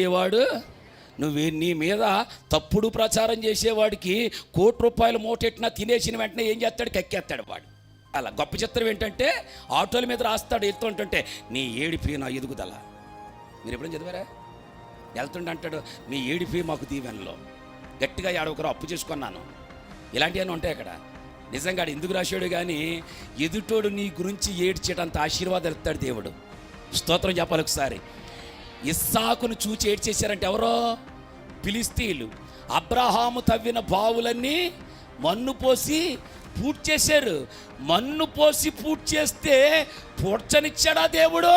వాడు నువ్వు నీ మీద తప్పుడు ప్రచారం చేసేవాడికి ₹1 మూటెట్టినా తినేసిన వెంటనే ఏం చేస్తాడు? కక్కేస్తాడు వాడు. అలా గొప్ప చిత్రం ఏంటంటే ఆటోల మీద రాస్తాడు వెళ్తుంటుంటే, నీ ఏడిపి నా ఎదుగుదల. మీరు ఎప్పుడైనా చదివారా? వెళ్తుంటే అంటాడు, నీ ఏడిపి మాకు దీవెనలో, గట్టిగా ఒకరు అప్పు చేసుకున్నాను. ఇలాంటివన్నీ ఉంటాయి అక్కడ. నిజంగా ఎందుకు రాశాడు కానీ ఎదుటోడు నీ గురించి ఏడ్చేటంత ఆశీర్వాదాలు ఇస్తాడు దేవుడు. స్తోత్రం చెప్పాలి ఒకసారి. ఇస్సాకును చూచి ఏడ్చేశారంటే ఎవరో? ఫిలిస్తీయులు. అబ్రహాము తవ్విన బావులన్నీ మన్ను పోసి పూర్తి చేశారు. మన్ను పోసి పూర్తి చేస్తే పూడ్చనిచ్చాడా దేవుడు?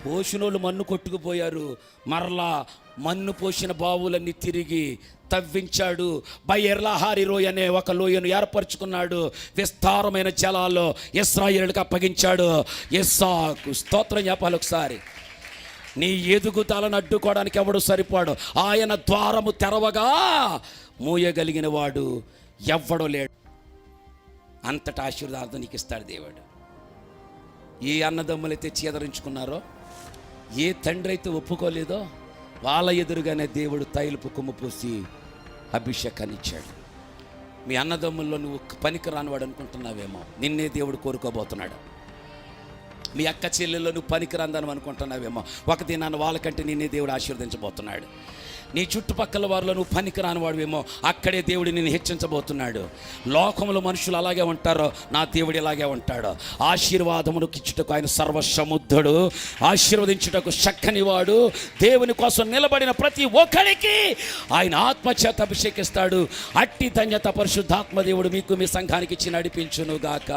పోషినోళ్ళు మన్ను కొట్టుకుపోయారు. మరలా మన్ను పోసిన బావులన్నీ తిరిగి తవ్వించాడు. బయర్లహారి లోయ అనే ఒక లోయను ఏర్పరచుకున్నాడు. విస్తారమైన జలాల్లో ఇశ్రాయేలుకు అప్పగించాడు. ఇస్సాకు. స్తోత్రం చెప్పాలి ఒకసారి. నీ ఎదుగుదలను అడ్డుకోవడానికి ఎవడు సరిపోడు. ఆయన ద్వారము తెరవగా మూయగలిగిన వాడు ఎవ్వడో లేడు. అంతటా ఆశీర్వాదం నీకు ఇస్తాడు దేవుడు. ఏ అన్నదమ్ములైతే చీదరించుకున్నారో, ఏ తండ్రి అయితే ఒప్పుకోలేదో, వాళ్ళ ఎదురుగానే దేవుడు తైలపు కొమ్ము పూసి అభిషేకాన్ని ఇచ్చాడు. మీ అన్నదమ్ముల్లో నువ్వు పనికి రానివాడు అనుకుంటున్నావేమో, నిన్నే దేవుడు కోరుకోబోతున్నాడు. మీ అక్క చెల్లెల్లో నువ్వు పనికి రాందని అనుకుంటున్నావేమో, ఒక దినాన్ని వాళ్ళకంటే నిన్నే దేవుడు ఆశీర్వదించబోతున్నాడు. నీ చుట్టుపక్కల వారిలో నువ్వు పనికి రానివాడువేమో, అక్కడే దేవుడు నిన్ను హెచ్చించబోతున్నాడు. లోకంలో మనుషులు అలాగే ఉంటారో, నా దేవుడు ఇలాగే ఉంటాడు. ఆశీర్వాదమును ఇచ్చుటకు ఆయన సర్వసముద్ధుడు, ఆశీర్వదించుటకు చక్కనివాడు. దేవుని కోసం నిలబడిన ప్రతి ఒక్కరికి ఆయన ఆత్మచేత అభిషేకిస్తాడు. అట్టి ధన్యత పరిశుద్ధాత్మ దేవుడు మీకు మీ సంఘానికి ఇచ్చి నడిపించునుగాక.